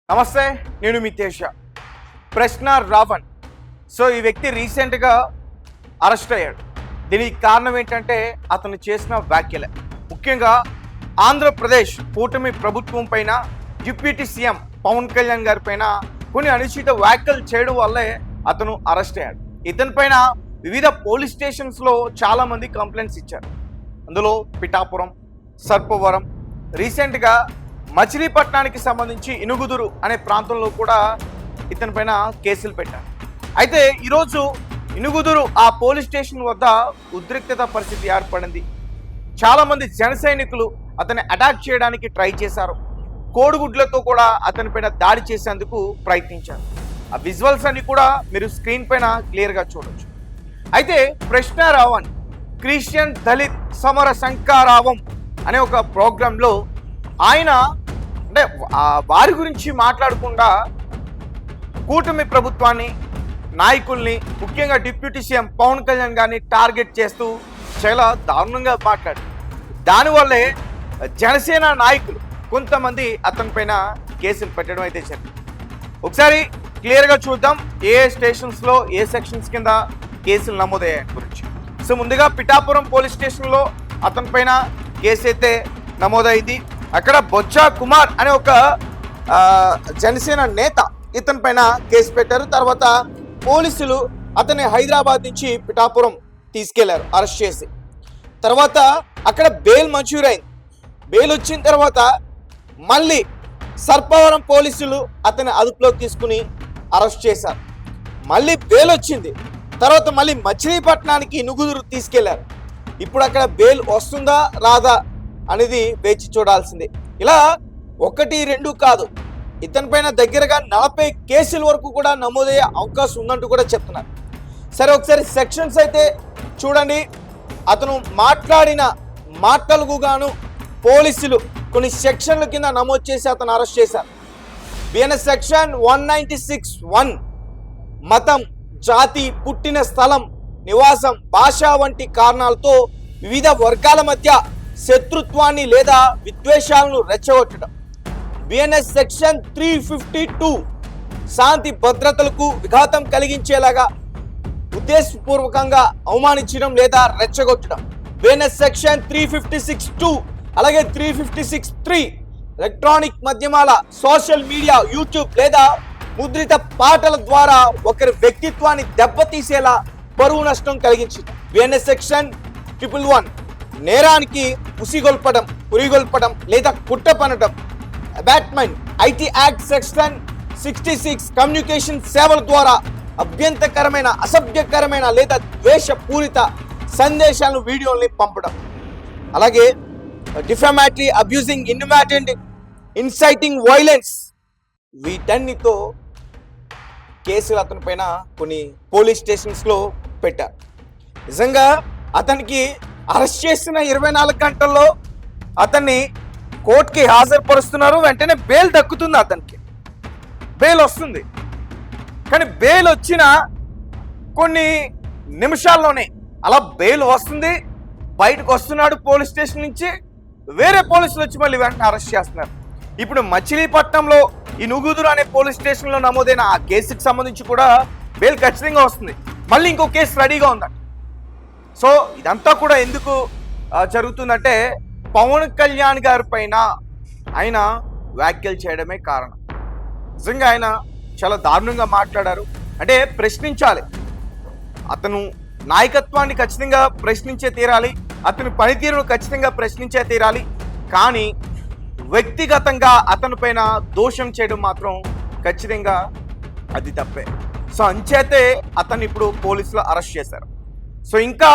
నమస్తే, నేను మీ తేజ. ప్రశ్న రావణ్. సో ఈ వ్యక్తి రీసెంట్గా అరెస్ట్ అయ్యాడు. దీనికి కారణం ఏంటంటే అతను చేసిన వ్యాఖ్యలే. ముఖ్యంగా ఆంధ్రప్రదేశ్ కూటమి ప్రభుత్వం పైన డిప్యూటీ సీఎం పవన్ కళ్యాణ్ గారి పైన కొన్ని అనుచిత వ్యాఖ్యలు చేయడం వల్లే అతను అరెస్ట్ అయ్యాడు. ఇతని పైన వివిధ పోలీస్ స్టేషన్స్లో చాలామంది కంప్లైంట్స్ ఇచ్చారు. అందులో పిఠాపురం, సర్పవరం, రీసెంట్గా మచిలీపట్నానికి సంబంధించి ఇనుగుదురు అనే ప్రాంతంలో కూడా ఇతని పైన కేసులు పెట్టారు. అయితే ఈరోజు ఇనుగుదురు ఆ పోలీస్ స్టేషన్ వద్ద ఉద్రిక్తత పరిస్థితి ఏర్పడింది. చాలామంది జన సైనికులు అతన్ని అటాక్ చేయడానికి ట్రై చేశారు. కోడిగుడ్లతో కూడా అతని పైన దాడి చేసేందుకు ప్రయత్నించారు. ఆ విజువల్స్ అన్ని కూడా మీరు స్క్రీన్ పైన క్లియర్గా చూడొచ్చు. అయితే ప్రశ్న రావణ్ క్రిస్టియన్ దళిత్ సమర శంకారావం అనే ఒక ప్రోగ్రాంలో ఆయన అంటే వారి గురించి మాట్లాడకుండా కూటమి ప్రభుత్వాన్ని, నాయకుల్ని, ముఖ్యంగా డిప్యూటీ సీఎం పవన్ కళ్యాణ్ గారిని టార్గెట్ చేస్తూ చాలా దారుణంగా మాట్లాడారు. దానివల్లే జనసేన నాయకులు కొంతమంది అతని పైన కేసులు పెట్టడం అయితే జరిగింది. ఒకసారి క్లియర్గా చూద్దాం ఏ స్టేషన్స్లో ఏ సెక్షన్స్ కింద కేసులు నమోదయ్యాయి గురించి. సో ముందుగా పిఠాపురం పోలీస్ స్టేషన్లో అతని పైన కేసు అయితే నమోదైంది. అక్కడ బొజ్జా కుమార్ అనే ఒక జనసేన నేత ఇతని పైన కేసు పెట్టారు. తర్వాత పోలీసులు అతన్ని హైదరాబాద్ నుంచి పిఠాపురం తీసుకెళ్లారు అరెస్ట్ చేసి. తర్వాత అక్కడ బెయిల్ మంజూరైంది. బెయిల్ వచ్చిన తర్వాత మళ్ళీ సర్పవరం పోలీసులు అతన్ని అదుపులోకి తీసుకుని అరెస్ట్ చేశారు. మళ్ళీ బెయిల్ వచ్చింది. తర్వాత మళ్ళీ మచిలీపట్నానికి ఇనుగుదురు తీసుకెళ్లారు. ఇప్పుడు అక్కడ బెయిల్ వస్తుందా రాదా అనేది వేచి చూడాల్సిందే. ఇలా 1, 2 కాదు, ఇతని పైన దగ్గరగా 40 కేసుల వరకు కూడా నమోదయ్యే అవకాశం ఉందంటూ కూడా చెప్తున్నారు. సరే, ఒకసారి సెక్షన్స్ అయితే చూడండి. అతను మాట్లాడిన మాటలకు గాను పోలీసులు కొన్ని సెక్షన్ల కింద నమోదు చేసి అతను అరెస్ట్ చేశారు. బిఎన్ఎస్ సెక్షన్ 196(1) మతం, జాతి, పుట్టిన స్థలం, నివాసం, భాష వంటి కారణాలతో వివిధ వర్గాల మధ్య శత్రుత్వాన్ని లేదా విద్వేషాలను రెచ్చగొట్టడం. బిఎన్ఎస్ సెక్షన్ 352 శాంతి భద్రతలకు విఘాతం కలిగించేలాగా ఉద్దేశపూర్వకంగా అవమానించడం లేదా రెచ్చగొట్టడం. బిఎన్ఎస్ సెక్షన్ 356(2) అలాగే 356(3) ఎలక్ట్రానిక్ మాధ్యమాల, సోషల్ మీడియా, యూట్యూబ్ లేదా ముద్రిత పాటల ద్వారా ఒకరి వ్యక్తిత్వాన్ని దెబ్బతీసేలా పరువు నష్టం కలిగించింది. బిఎన్ఎస్ సెక్షన్ 111 నేరానికి పురిగొల్పడం లేదా కుట్ర పనడం. అబాట్మెంట్. ఐటీ యాక్ట్ సెక్షన్ 66 కమ్యూనికేషన్ సేవల ద్వారా అభ్యంతరకరమైన, అసభ్యకరమైన లేదా ద్వేషపూరిత సందేశాలను, వీడియోల్ని పంపడం. అలాగే డిఫామేటరీ, అబ్యూజింగ్, ఇన్వాటెంట్, ఇన్సైటింగ్ వైలెన్స్. వీటన్నిటితో కేసులు అతని పైన కొన్ని పోలీస్ స్టేషన్స్లో పెట్టారు. నిజంగా అతనికి అరెస్ట్ చేసిన 24 గంటల్లో అతన్ని కోర్టుకి హాజరుపరుస్తున్నారు. వెంటనే బెయిల్ దక్కుతుంది, అతనికి బెయిల్ వస్తుంది. కానీ బెయిల్ వచ్చిన కొన్ని నిమిషాల్లోనే అలా బెయిల్ వస్తుంది, బయటకు వస్తున్నాడు పోలీస్ స్టేషన్ నుంచి. వేరే పోలీసులు వచ్చి మళ్ళీ వెంటనే అరెస్ట్ చేస్తున్నారు. ఇప్పుడు మచిలీపట్నంలో ఈ నుగుదురు అనే పోలీస్ స్టేషన్లో నమోదైన ఆ కేసుకి సంబంధించి కూడా బెయిల్ ఖచ్చితంగా వస్తుంది. మళ్ళీ ఇంకో కేసు రెడీగా ఉందంట. సో ఇదంతా కూడా ఎందుకు జరుగుతుందంటే పవన్ కళ్యాణ్ గారి పైన ఆయన వ్యాఖ్యలు చేయడమే కారణం. నిజంగా ఆయన చాలా దారుణంగా మాట్లాడారు. అంటే ప్రశ్నించాలి, అతను నాయకత్వాన్ని ఖచ్చితంగా ప్రశ్నించే తీరాలి, అతని పనితీరును ఖచ్చితంగా ప్రశ్నించే తీరాలి. కానీ వ్యక్తిగతంగా అతని పైన దోషం చేయడం మాత్రం ఖచ్చితంగా అది తప్పే. సో అంచేతే అతన్ని ఇప్పుడు పోలీసులు అరెస్ట్ చేశారు. సో ఇంకా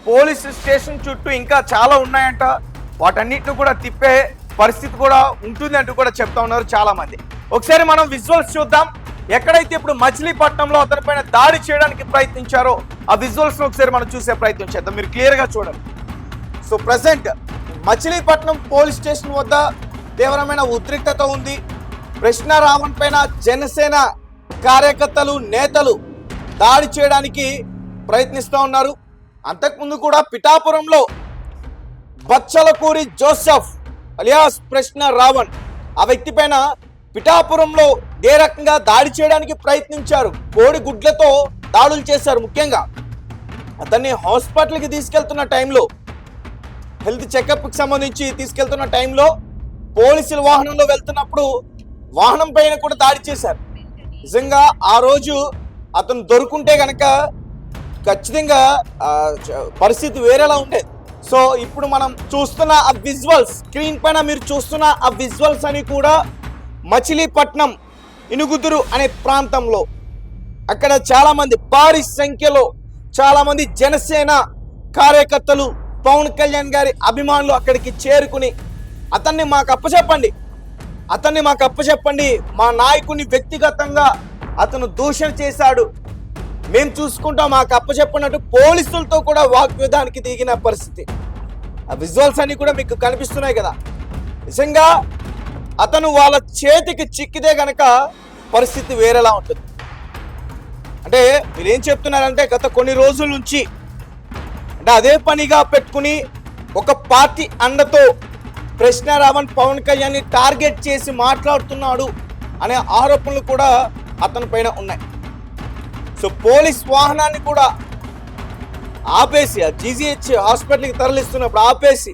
పోలీస్ స్టేషన్ చుట్టూ ఇంకా చాలా ఉన్నాయంట. వాటన్నిటిని కూడా తిప్పే పరిస్థితి కూడా ఉంటుంది అంటూ కూడా చెప్తా ఉన్నారు చాలా మంది. ఒకసారి మనం విజువల్స్ చూద్దాం. ఎక్కడైతే ఇప్పుడు మచిలీపట్నంలో అతని పైన దాడి చేయడానికి ప్రయత్నించారో ఆ విజువల్స్ ఒకసారి మనం చూసే ప్రయత్నం చేద్దాం. మీరు క్లియర్గా చూడండి. So present Machilipatnam police station వద్ద తీవ్రమైన ఉద్రిక్తత ఉంది. ప్రశ్న రావణ్ పైన జనసేన కార్యకర్తలు, నేతలు దాడి చేయడానికి ప్రయత్నిస్తూ ఉన్నారు. అంతకుముందు కూడా పిఠాపురంలో బచ్చలకూరి జోసెఫ్ అలియాస్ ప్రశ్న రావణ్ ఆ వ్యక్తి పైన పిఠాపురంలో ఏ రకంగా దాడి చేయడానికి ప్రయత్నించారు, కోడి గుడ్లతో దాడులు చేశారు. ముఖ్యంగా అతన్ని హాస్పిటల్కి తీసుకెళ్తున్న టైంలో, హెల్త్ చెకప్కి సంబంధించి తీసుకెళ్తున్న టైంలో పోలీసుల వాహనంలో వెళ్తున్నప్పుడు వాహనం పైన కూడా దాడి చేశారు. నిజంగా ఆ రోజు అతను దొరుకుంటే గనక ఖచ్చితంగా పరిస్థితి వేరేలా ఉండేది. సో ఇప్పుడు మనం చూస్తున్న ఆ విజువల్స్, స్క్రీన్ పైన మీరు చూస్తున్న ఆ విజువల్స్ అని కూడా మచిలీపట్నం ఇనుగుదురు అనే ప్రాంతంలో అక్కడ చాలామంది, భారీ సంఖ్యలో చాలామంది జనసేన కార్యకర్తలు, పవన్ కళ్యాణ్ గారి అభిమానులు అక్కడికి చేరుకుని అతన్ని మాకు అప్పచెప్పండి, మా నాయకుడిని వ్యక్తిగతంగా అతను దూషణ చేశాడు, మేము చూసుకుంటాం, మాకు అప్పచెప్పనట్టు పోలీసులతో కూడా వాగ్వేదానికి దిగిన పరిస్థితి. ఆ విజువల్స్ అన్ని కూడా మీకు కనిపిస్తున్నాయి కదా. నిజంగా అతను వాళ్ళ చేతికి చిక్కితే గనక పరిస్థితి వేరేలా ఉంటుంది. అంటే మీరు ఏం చెప్తున్నారంటే గత కొన్ని రోజుల నుంచి అంటే అదే పనిగా పెట్టుకుని ఒక పార్టీ అండతో ప్రశ్న రావణ్ పవన్ కళ్యాణ్ని టార్గెట్ చేసి మాట్లాడుతున్నాడు అనే ఆరోపణలు కూడా అతని పైన ఉన్నాయి. సో పోలీస్ వాహనాన్ని కూడా ఆపేసి జీజీహెచ్ హాస్పిటల్కి తరలిస్తున్నప్పుడు ఆపేసి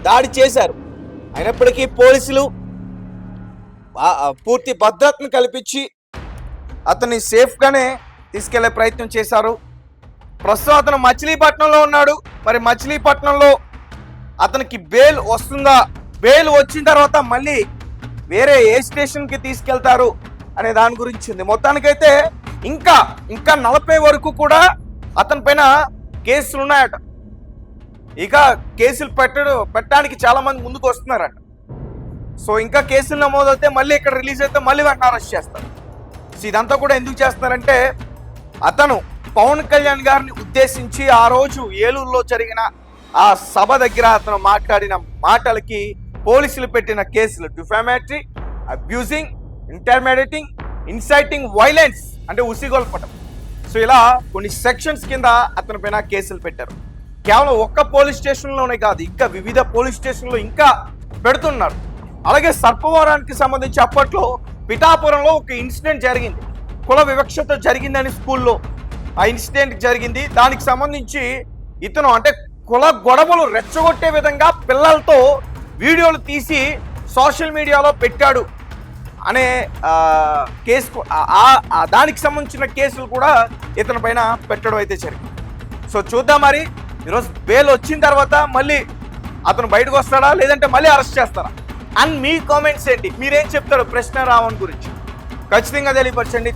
దాడి చేశారు. అయినప్పటికీ పోలీసులు పూర్తి భద్రతను కల్పించి అతన్ని సేఫ్గానే తీసుకెళ్లే ప్రయత్నం చేశారు. ప్రస్తుతం అతను మచిలీపట్నంలో ఉన్నాడు. మరి మచిలీపట్నంలో అతనికి బెయిల్ వస్తుందా, బెయిల్ వచ్చిన తర్వాత మళ్ళీ వేరే ఏ స్టేషన్కి తీసుకెళ్తారు అనే దాని గురించి ఉంది. మొత్తానికైతే ఇంకా 40 వరకు కూడా అతని పైన కేసులు ఉన్నాయట. ఇక కేసులు పెట్టడానికి చాలా మంది ముందుకు వస్తున్నారట. సో ఇంకా కేసులు నమోదైతే మళ్ళీ ఇక్కడ రిలీజ్ అయితే మళ్ళీ వెంటనే అరెస్ట్ చేస్తారు. సో ఇదంతా కూడా ఎందుకు చేస్తున్నారంటే అతను పవన్ కళ్యాణ్ గారిని ఉద్దేశించి ఆ రోజు ఏలూరులో జరిగిన ఆ సభ దగ్గర అతను మాట్లాడిన మాటలకి పోలీసులు పెట్టిన కేసులు డిఫామేటరీ, అబ్యూజింగ్, ఇంటర్మీడియేటింగ్, ఇన్సైటింగ్ వైలెన్స్ అంటే ఉసిగొల్పటం. సో ఇలా కొన్ని సెక్షన్స్ కింద అతని పైన కేసులు పెట్టారు. కేవలం ఒక్క పోలీస్ స్టేషన్లోనే కాదు, ఇంకా వివిధ పోలీస్ స్టేషన్లో ఇంకా పెడుతున్నారు. అలాగే సర్పవరానికి సంబంధించి అప్పట్లో పిఠాపురంలో ఒక ఇన్సిడెంట్ జరిగింది, కుల వివక్షత జరిగిందని స్కూల్లో ఆ ఇన్సిడెంట్ జరిగింది. దానికి సంబంధించి ఇతను అంటే కుల గొడవలు రెచ్చగొట్టే విధంగా పిల్లలతో వీడియోలు తీసి సోషల్ మీడియాలో పెట్టాడు అనే కేసు, దానికి సంబంధించిన కేసులు కూడా ఇతని పైన పెట్టడం అయితే జరిగింది. సో చూద్దాం మరి ఈరోజు బెయిల్ వచ్చిన తర్వాత మళ్ళీ అతను బయటకు వస్తాడా లేదంటే మళ్ళీ అరెస్ట్ చేస్తారా అండ్ మీ కామెంట్స్ ఏంటి, మీరేం చెప్తారు ప్రశ్న రావణ్ గురించి ఖచ్చితంగా తెలియపరచండి.